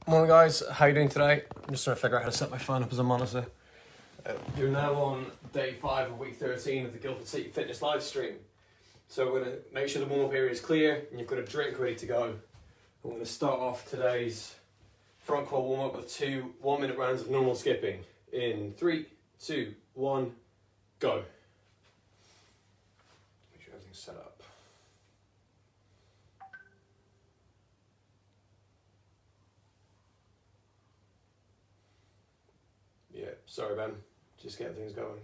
Morning guys, how you doing today? I'm just trying to figure out how to set my phone up as a monitor. You're now on day 5 of week 13 of the Guildford City Fitness live stream. So we're going to make sure the warm-up area is clear and you've got a drink ready to go. We're going to start off today's front core warm-up with 2 1-minute rounds of normal skipping. In 3, 2, 1, go. Make sure everything's set up. Yeah, sorry Ben, just getting things going.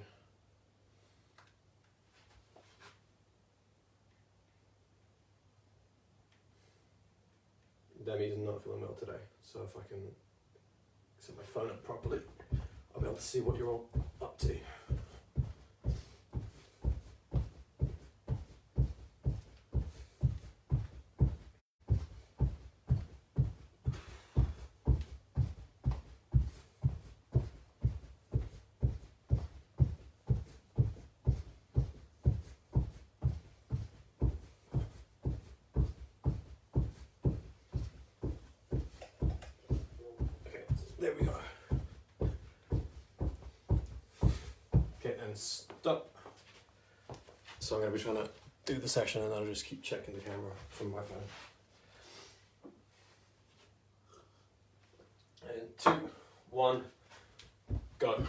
Demi is not feeling well today, so if I can set my phone up properly, I'll be able to see what you're all up to. There we go. Okay, and stop. So I'm going to be trying to do the session and I'll just keep checking the camera from my phone. And 2, 1, go.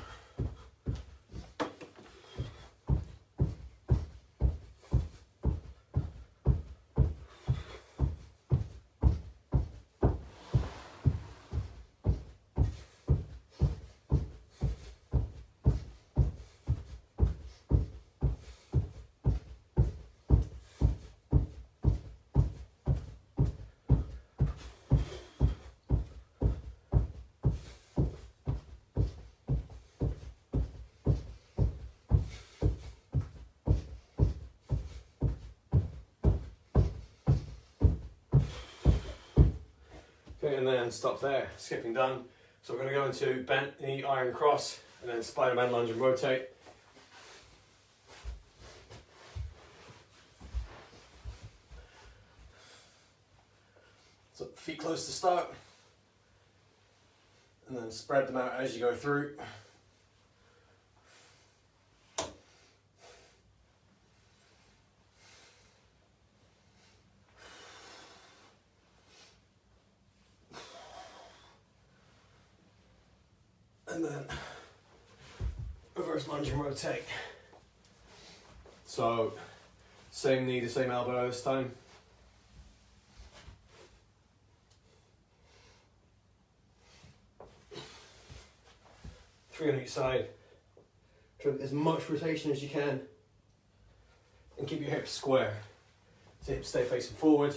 Okay, and then stop there, skipping done. So we're going to go into bent knee iron cross and then Spider-Man lunge and rotate. So feet close to start and then spread them out as you go through. And then reverse lunge and rotate. So same knee to same elbow this time. Three on each side. Try to get as much rotation as you can and keep your hips square. So hips stay facing forward.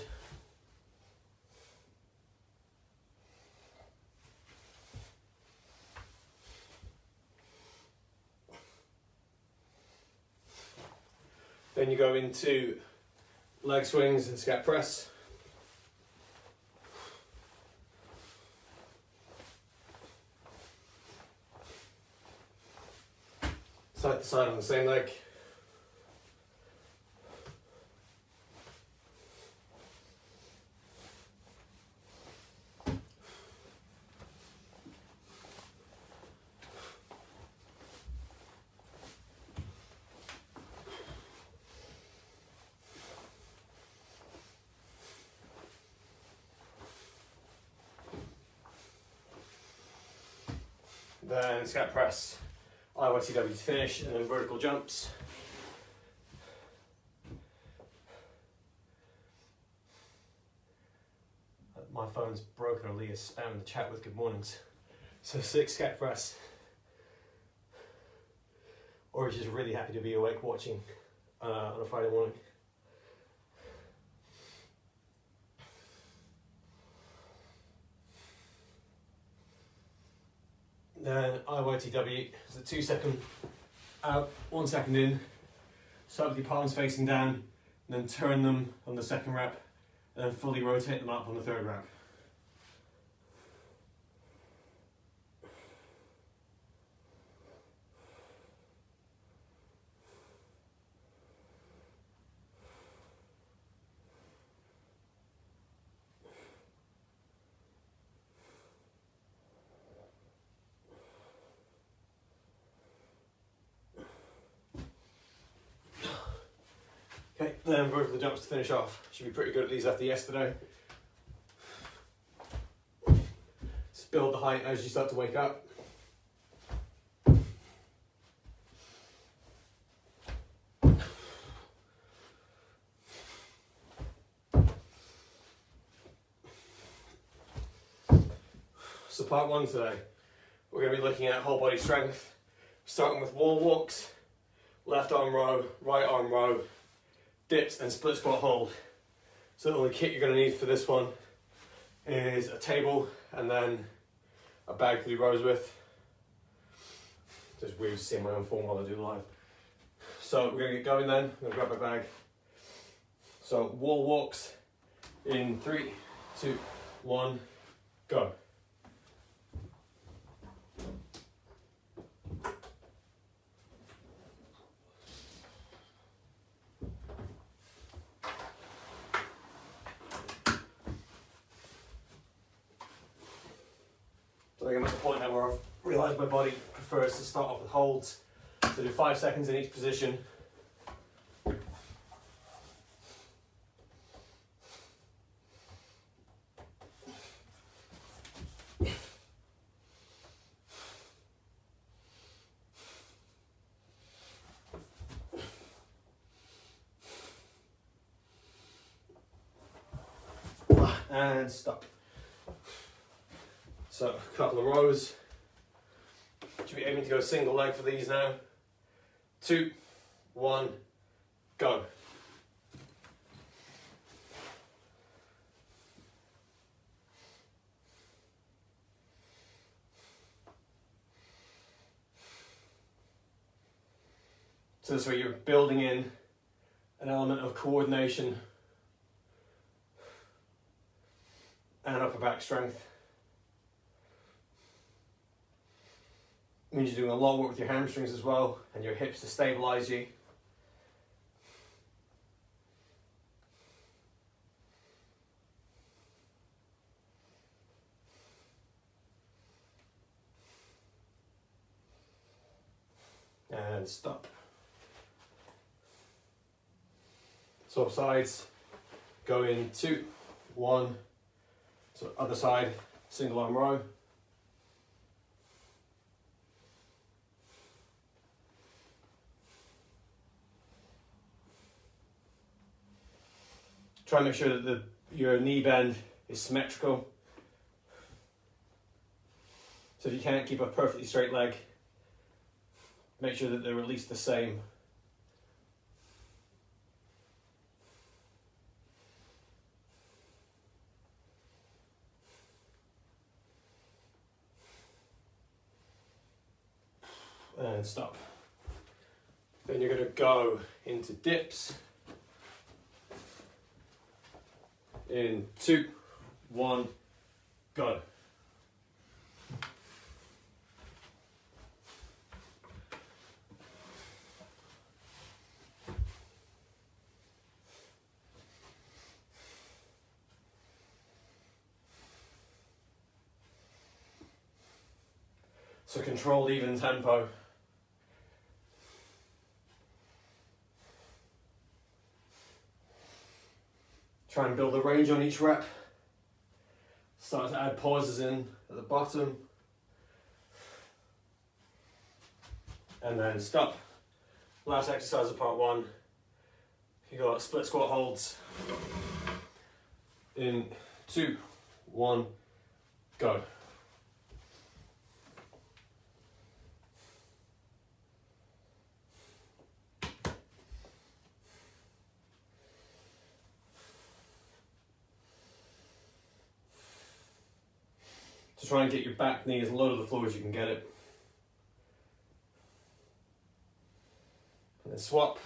Then you go into leg swings and scat press. Side to side on the same leg. Then scat press, IYTW to finish, and then vertical jumps. My phone's broken, or Leah's spamming the chat with good mornings. So 6 scat press. Or just really happy to be awake watching on a Friday morning. Then IYTW is a 2-second out, 1 second in. Start with your palms facing down, and then turn them on the 2nd rep, and then fully rotate them up on the 3rd rep. then vertical jumps to finish off. Should be pretty good at these after yesterday. Just build the height as you start to wake up. So part one today, we're going to be looking at whole body strength, starting with wall walks, left arm row, right arm row, dips and split squat hold. So the only kit you're going to need for this one is a table and then a bag to do rows with. Just weird to see my own form while I do live. So we're going to get going then. I'm going to grab my bag. So wall walks in 3, 2, 1, go. I think I'm at the point now where I've realised my body prefers to start off with holds. So do 5 seconds in each position. And stop. So a couple of rows. Should be aiming to go single leg for these now. 2, 1, go. So this way you're building in an element of coordination and upper back strength. Means you're doing a lot of work with your hamstrings as well and your hips to stabilize you. And stop. Swap sides. Go in 2, 1. So other side, single arm row. Try and make sure that your knee bend is symmetrical. So if you can't keep a perfectly straight leg, make sure that they're at least the same. And stop. Then you're going to go into dips. In 2, 1, go. So controlled, even tempo. Try and build a range on each rep. Start to add pauses in at the bottom. And then stop. Last exercise of part one. You got split squat holds. In 2, 1, go. To try and get your back knee as low to the floor as you can get it. And then swap.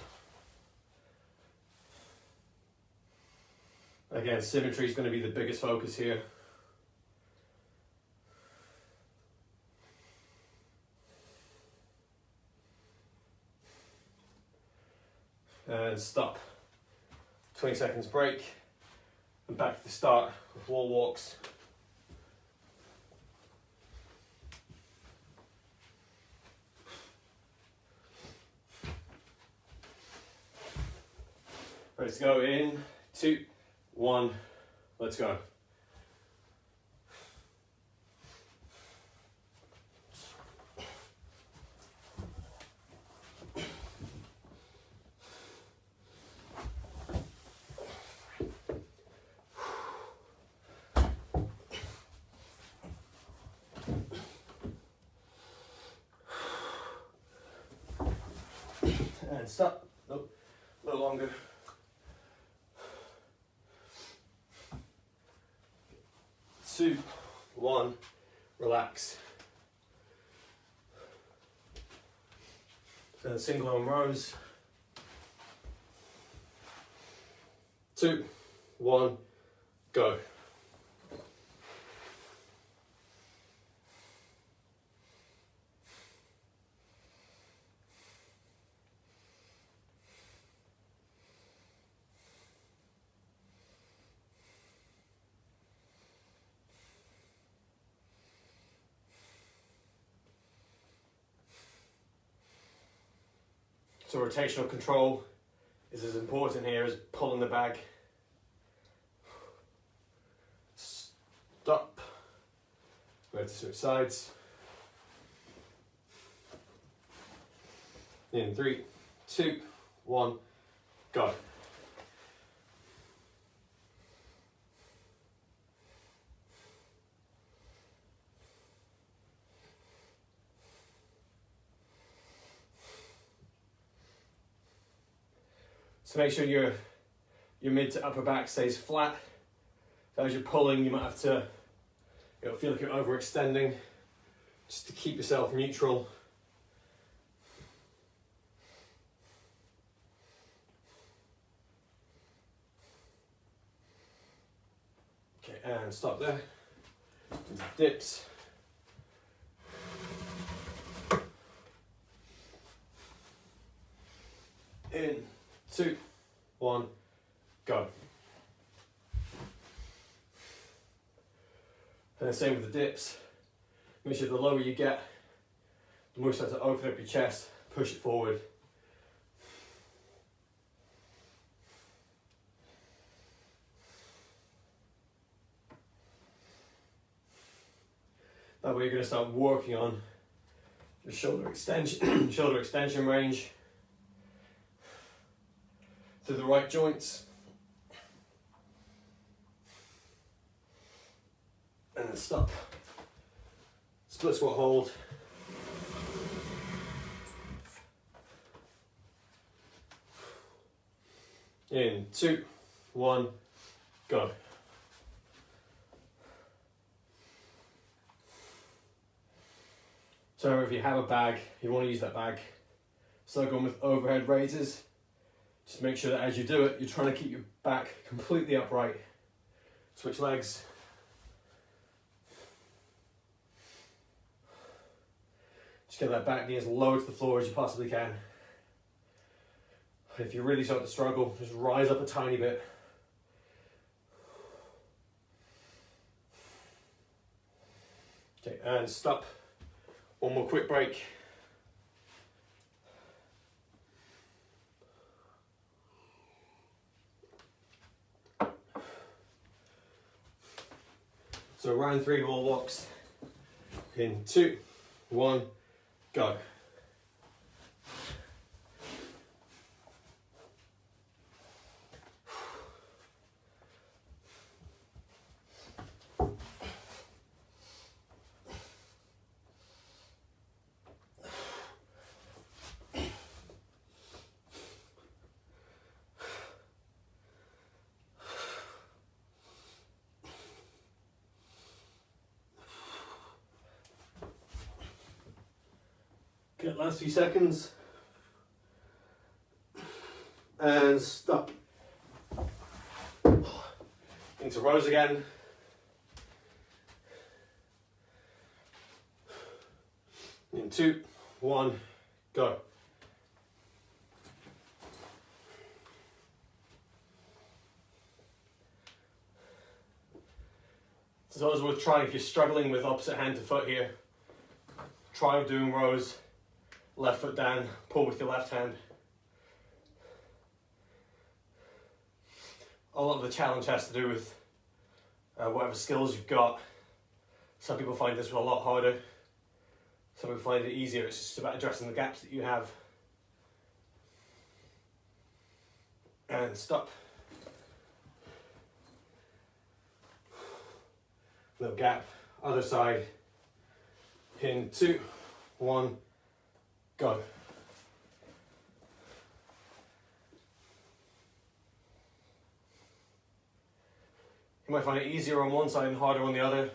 Again, symmetry is going to be the biggest focus here. And stop. 20 seconds break. And back to the start with wall walks. Let's go in, 2, 1, let's go. And stop. Nope. A little longer. 2, 1, relax. So single arm rows. 2, 1, go. So rotational control is as important here as pulling the bag. Stop. We have to switch sides. In 3, 2, 1, go. So make sure your mid to upper back stays flat. So as you're pulling, you might have to, it'll feel like you're overextending, just to keep yourself neutral. Okay, and stop there. Dips. In, 2, 1, go. And the same with the dips. Make sure the lower you get, the more you start to open up your chest, push it forward. That way you're going to start working on your shoulder extension, shoulder extension range through the right joints. And then stop. Split squat hold. In 2, 1, go. So if you have a bag, you want to use that bag. Start going with overhead raises. Just make sure that as you do it, you're trying to keep your back completely upright. Switch legs. Just get that back knee as low to the floor as you possibly can. If you really start to struggle, just rise up a tiny bit. Okay, and stop. One more quick break. So round 3 wall walks. In 2, 1, go. Okay, last few seconds. And stop. Into rows again. In 2, 1, go. It's always worth trying if you're struggling with opposite hand to foot here. Try doing rows. Left foot down, pull with your left hand. a lot of the challenge has to do with whatever skills you've got. Some people find this one a lot harder. Some people find it easier. It's just about addressing the gaps that you have. And stop. Little gap. Other side. In 2, 1, go. You might find it easier on one side and harder on the other.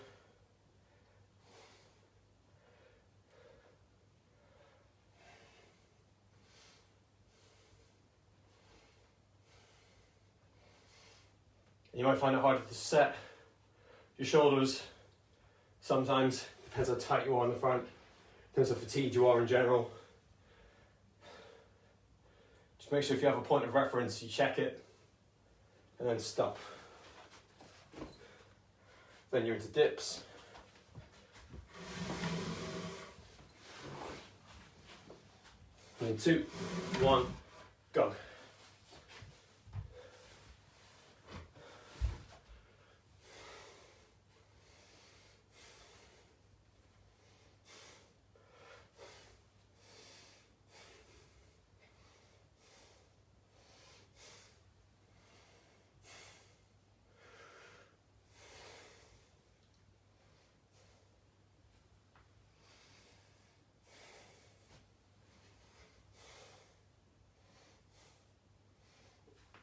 You might find it harder to set your shoulders. Sometimes, depends how tight you are in the front, depends how fatigued you are in general. Just make sure if you have a point of reference, you check it, and then stop. Then you're into dips. In 2, 1, go.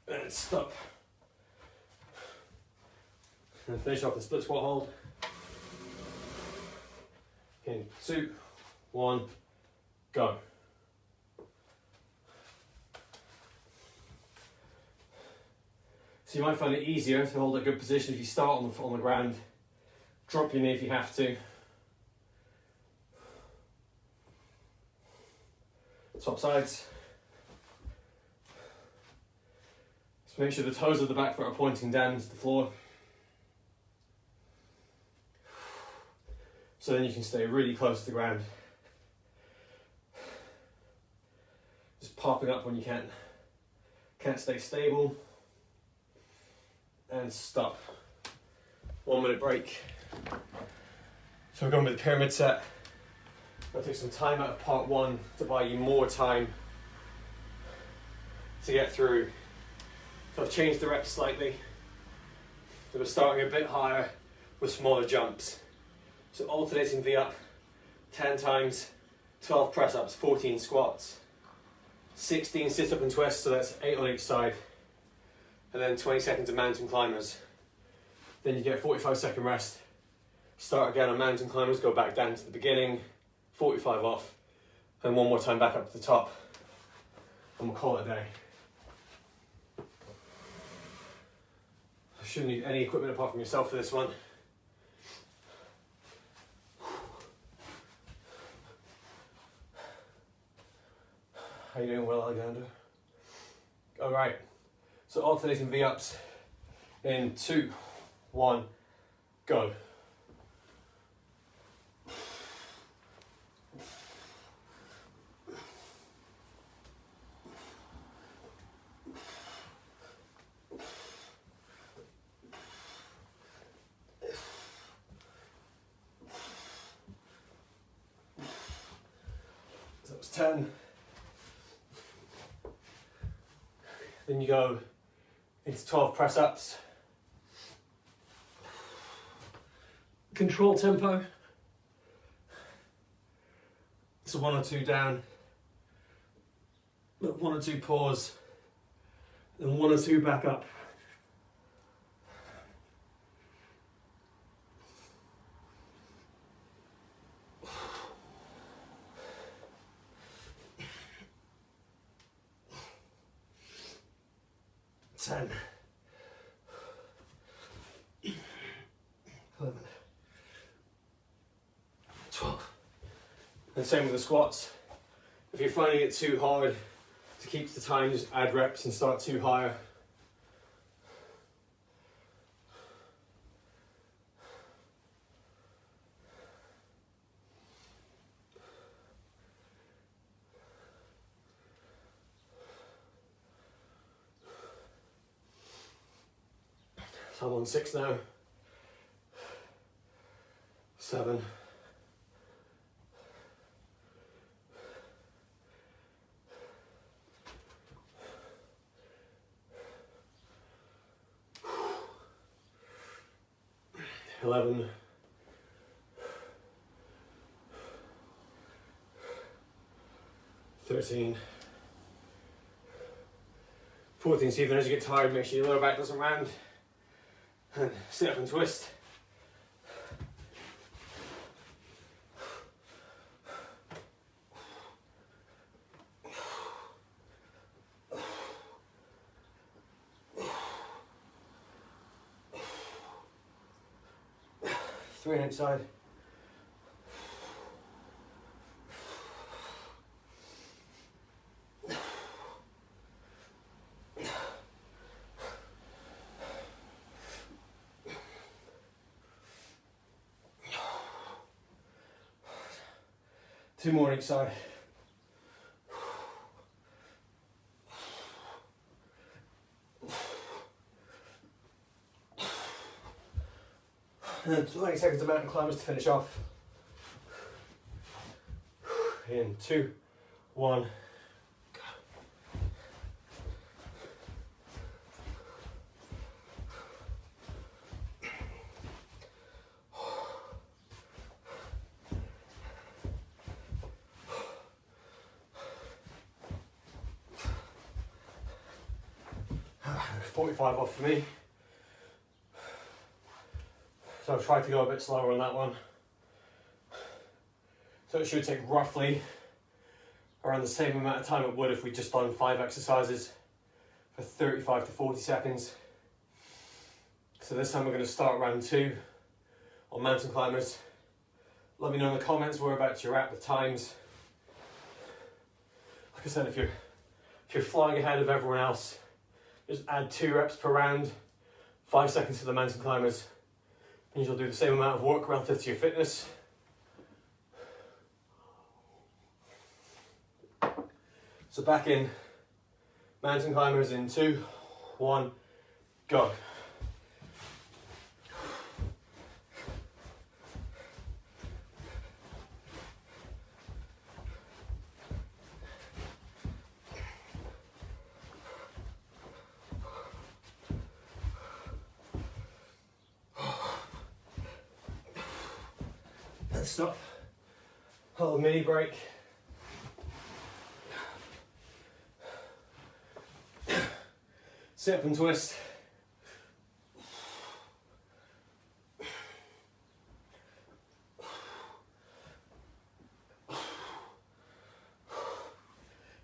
And stop. And finish off the split squat hold. In 2, 1, go. So you might find it easier to hold a good position if you start on the ground. Drop your knee if you have to. Swap sides. Make sure the toes of the back foot are pointing down to the floor. So then you can stay really close to the ground. Just popping up when you can. Can't stay stable. And stop. 1 minute break. So we're going with the pyramid set. I'll take some time out of part 1 to buy you more time to get through. So I've changed the reps slightly. So we're starting a bit higher with smaller jumps. So alternating V up 10 times, 12 press ups, 14 squats, 16 sit up and twists, so that's 8 on each side, and then 20 seconds of mountain climbers. Then you get a 45-second rest. Start again on mountain climbers, go back down to the beginning, 45 off, and one more time back up to the top, and we'll call it a day. Shouldn't need any equipment apart from yourself for this one. How you doing, Will Alexander? All right, so alternating V-ups in 2, 1, go. So that was 10. Then you go into 12 press ups. Control tempo. So 1 or 2 down, 1 or 2 pause, and 1 or 2 back up. Ten, 11, 12. And same with the squats. If you're finding it too hard to keep the time, just add reps and start 2 higher. I'm on 6 now. 7. 11. 13. 14. So even as you get tired, make sure your lower back doesn't round. And sit up and twist. Three on each side. Two more on each side. And then 20 seconds of mountain climbers to finish off. In 2, 1, go. $45 off for me. So I've tried to go a bit slower on that one. So it should take roughly around the same amount of time it would if we just done 5 exercises for 35 to 40 seconds. So this time we're going to start round 2 on mountain climbers. Let me know in the comments whereabouts you're at with times. Like I said, if you're flying ahead of everyone else, just add 2 reps per round, 5 seconds to the mountain climbers. And you'll do the same amount of work relative to your fitness. So back in mountain climbers in 2, 1, go. Let's stop. A little mini break. Sit up and twist. If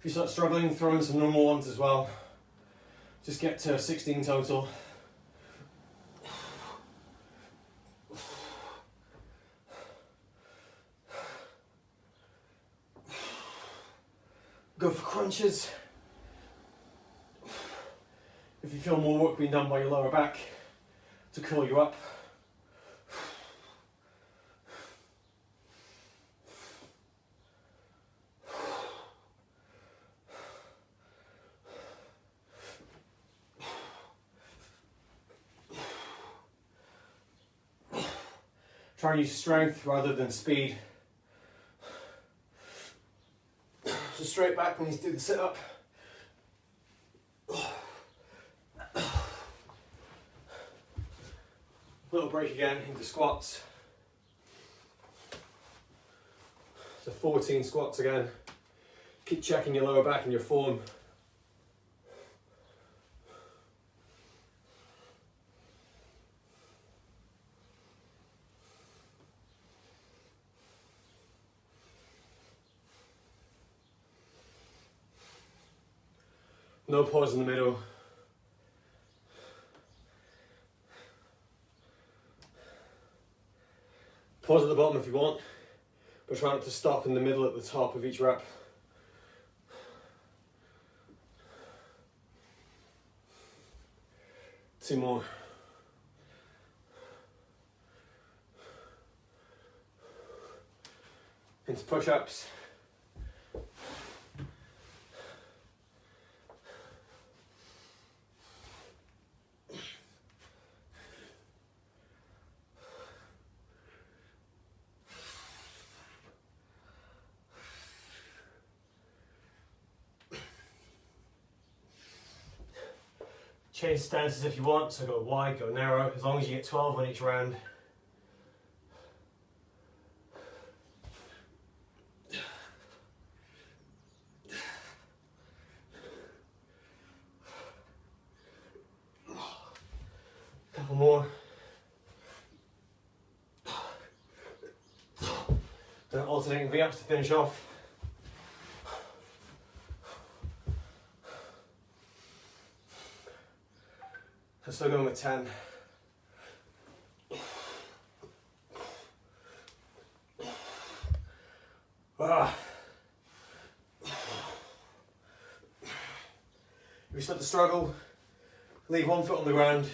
you start struggling, throw in some normal ones as well. Just get to 16 total. Go for crunches. If you feel more work being done by your lower back to curl you up. Try and use strength rather than speed. So straight back when you do the sit up. Little break again into squats. So 14 squats again. Keep checking your lower back and your form. No pause in the middle. Pause at the bottom if you want, but try not to stop in the middle at the top of each rep. Two more. Into push-ups. Change stances if you want, so go wide, go narrow, as long as you get 12 on each round. Couple more. Then alternating V-ups to finish off. I'm still going with 10. If you start to struggle, leave one foot on the ground.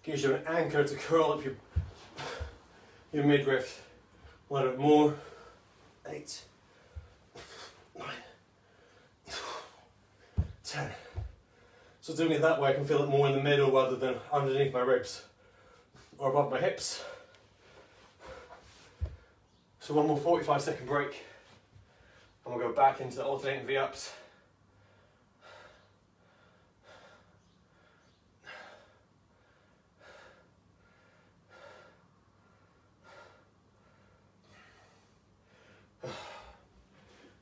Gives you an anchor to curl up your midriff. A little bit more. 8, 9, 10. So doing it that way, I can feel it more in the middle rather than underneath my ribs or above my hips. So one more 45-second break, and we'll go back into alternating V-ups.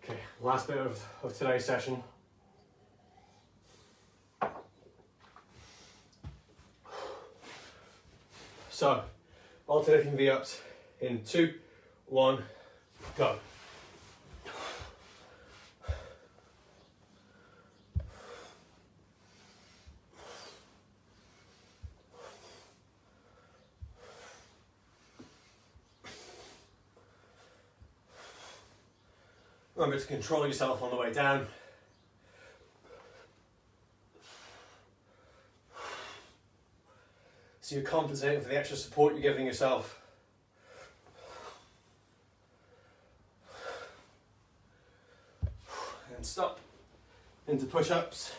Okay, last bit of today's session. So, alternating V-ups in 2, 1, go. Remember to control yourself on the way down. So you're compensating for the extra support you're giving yourself. And stop into push-ups.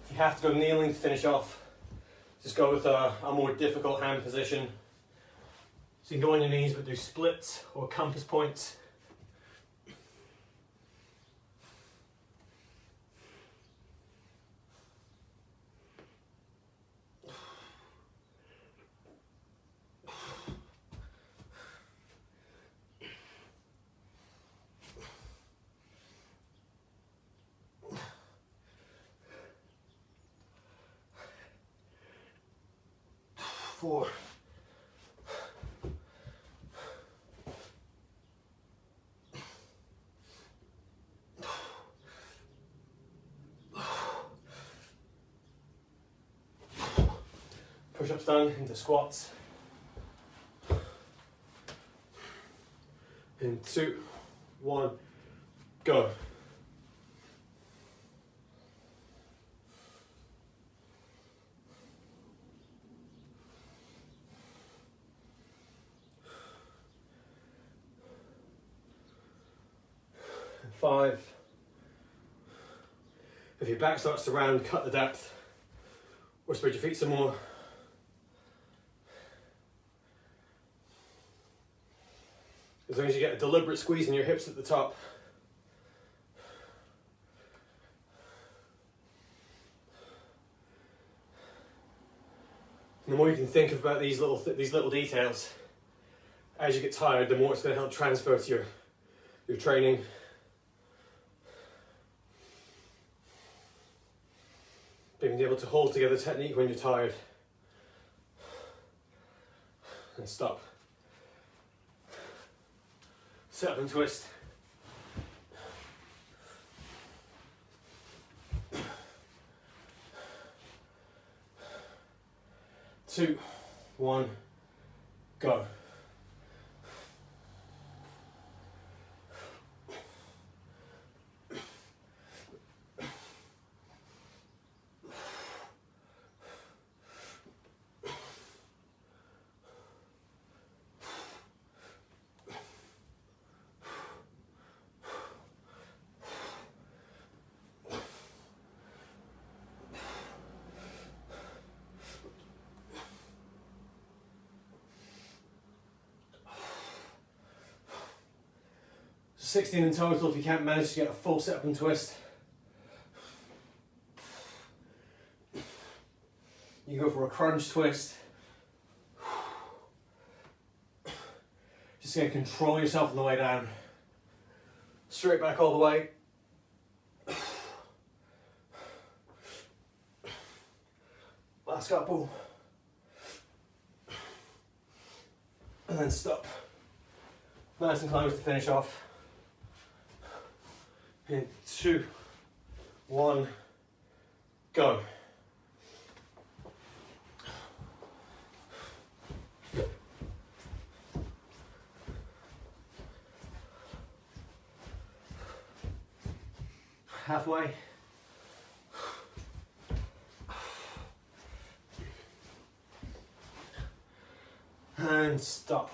If you have to go kneeling to finish off, just go with a more difficult hand position. So you can go on your knees but do splits or compass points. Four. Push-ups done, into squats. In 2, 1, go. And 5. If your back starts to round, cut the depth or spread your feet some more. As long as you get a deliberate squeeze in your hips at the top. And the more you can think about these little details, as you get tired, the more it's going to help transfer to your training. Being able to hold together technique when you're tired. And stop. Sit up and twist. Two, 1, go. 16 in total if you can't manage to get a full sit up and twist. You go for a crunch twist. Just going to control yourself on the way down. Straight back all the way. Last couple. And then stop. Nice and close to finish off. In 2, 1, go. Halfway. And stop.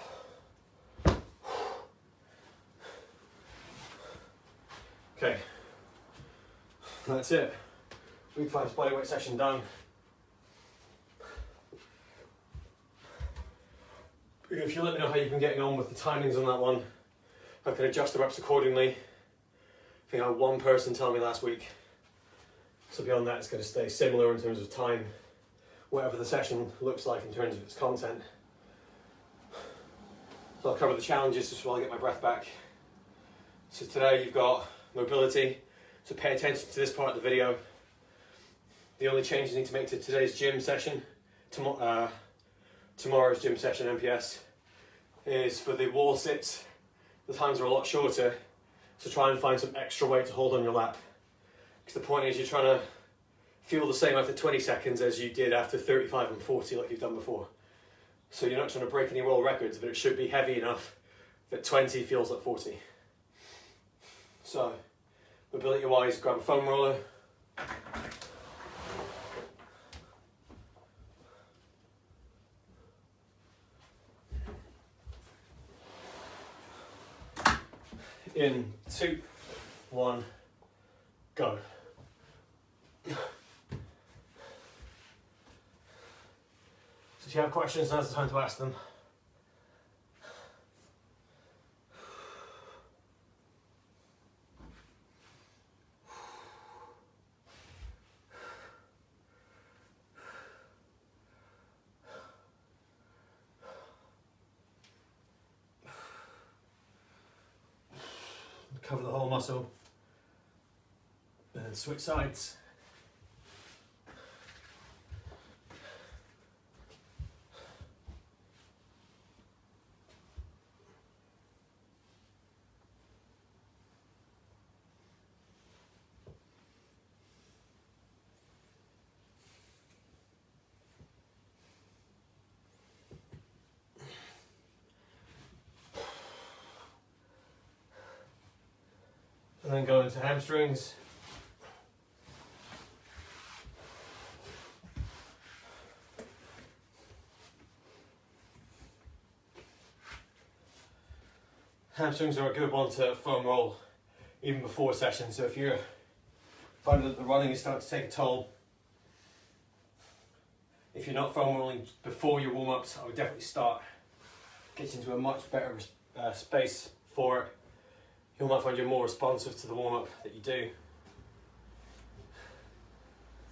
Okay, that's it. Week 5 bodyweight session done. If you let me know how you've been getting on with the timings on that one, I can adjust the reps accordingly. I think I had one person tell me last week. So beyond that, it's going to stay similar in terms of time, whatever the session looks like in terms of its content. So I'll cover the challenges just while I get my breath back. So today you've got mobility, so pay attention to this part of the video. The only change you need to make to today's gym session, tomorrow's gym session MPS, is for the wall sits, the times are a lot shorter, so try and find some extra weight to hold on your lap. Because the point is you're trying to feel the same after 20 seconds as you did after 35 and 40 like you've done before. So you're not trying to break any world records, but it should be heavy enough that 20 feels like 40. So, mobility wise, grab a foam roller. In 2, 1, go. So if you have questions, now's the time to ask them. Cover the whole muscle, and then switch sides. And then go into hamstrings. Hamstrings are a good one to foam roll even before session. So if you're finding that the running is starting to take a toll, if you're not foam rolling before your warm-ups, I would definitely start. Get you into a much better space for it. You might find you're more responsive to the warm-up that you do.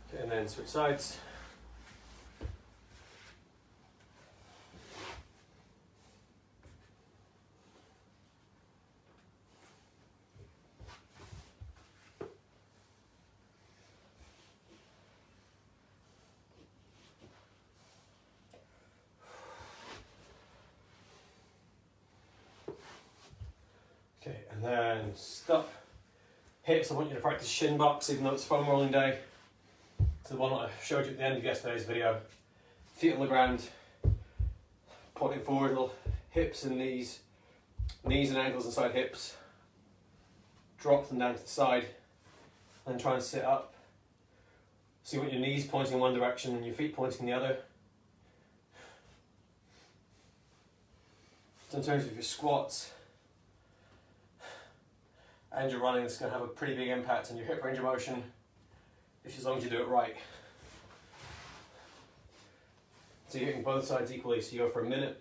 Okay, and then switch sides. Okay, and then stop. Hips, I want you to practice shin box even though it's foam rolling day. So the one that I showed you at the end of yesterday's video. Feet on the ground, pointing forward, little hips and knees and ankles inside hips. Drop them down to the side and try and sit up. So you want your knees pointing in one direction and your feet pointing in the other. So in terms of your squats and your running, it's going to have a pretty big impact on your hip range of motion, as long as you do it right. So you're hitting both sides equally, so you go for a minute.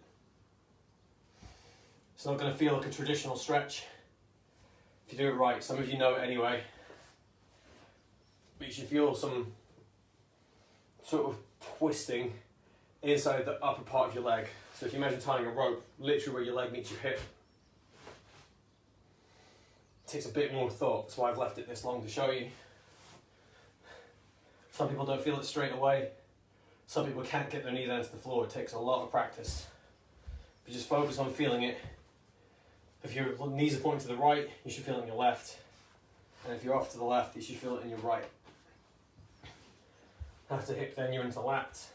It's not going to feel like a traditional stretch. if you do it right. Some of you know it anyway, but you should feel some sort of twisting inside the upper part of your leg. So if you imagine tying a rope literally where your leg meets your hip, it takes a bit more thought. That's why I've left it this long to show you. Some people don't feel it straight away. Some people can't get their knee down to the floor. It takes a lot of practice. If you just focus on feeling it. If your knees are pointing to the right, you should feel it in your left. And if you're off to the left, you should feel it in your right. After hip, then you're into lats.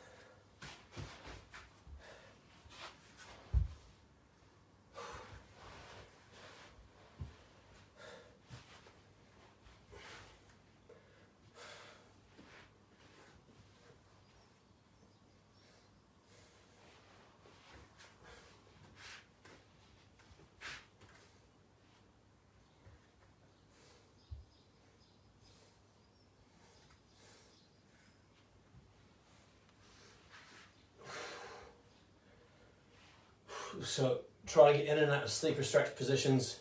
So try and get in and out of sleeper stretch positions.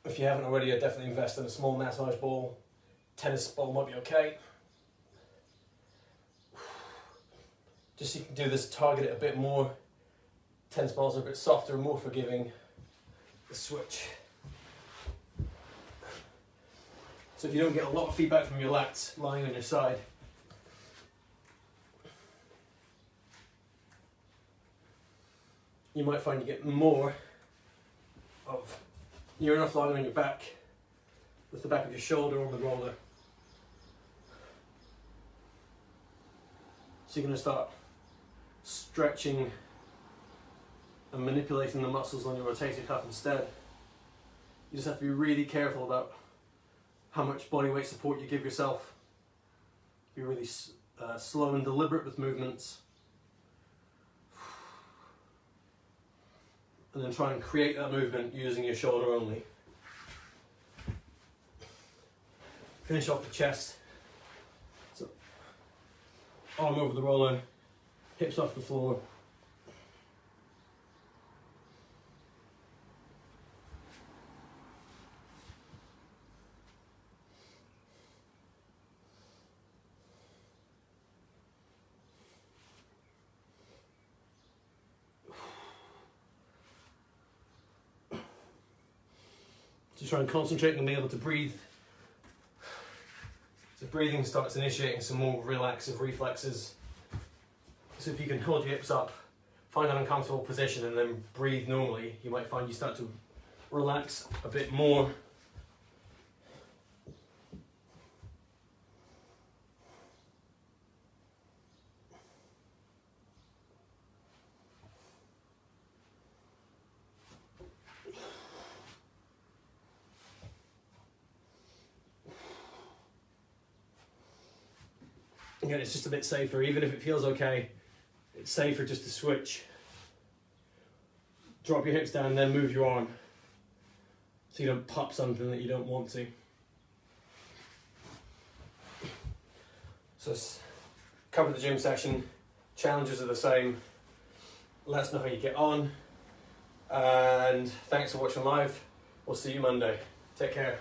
If you haven't already, I'd definitely invest in a small massage ball. Tennis ball might be okay. Just so you can do this, target it a bit more. Tennis balls are a bit softer and more forgiving. The switch. So if you don't get a lot of feedback from your lats lying on your side, you might find you get more of you're enough lying on your back with the back of your shoulder on the roller. So you're going to start stretching and manipulating the muscles on your rotator cuff instead. You just have to be really careful about how much body weight support you give yourself. Be really slow and deliberate with movements. And then try and create that movement using your shoulder only. Finish off the chest. So, arm over the roller, hips off the floor. Just try and concentrate on being able to breathe. So breathing starts initiating some more relaxive reflexes. So if you can hold your hips up, find an uncomfortable position and then breathe normally, you might find you start to relax a bit more. Again, it's just a bit safer, even if it feels okay, it's safer just to switch. Drop your hips down and then move your arm so you don't pop something that you don't want to. So cover the gym session, challenges are the same. Let us know how you get on, and thanks for watching live. We'll see you Monday. Take care.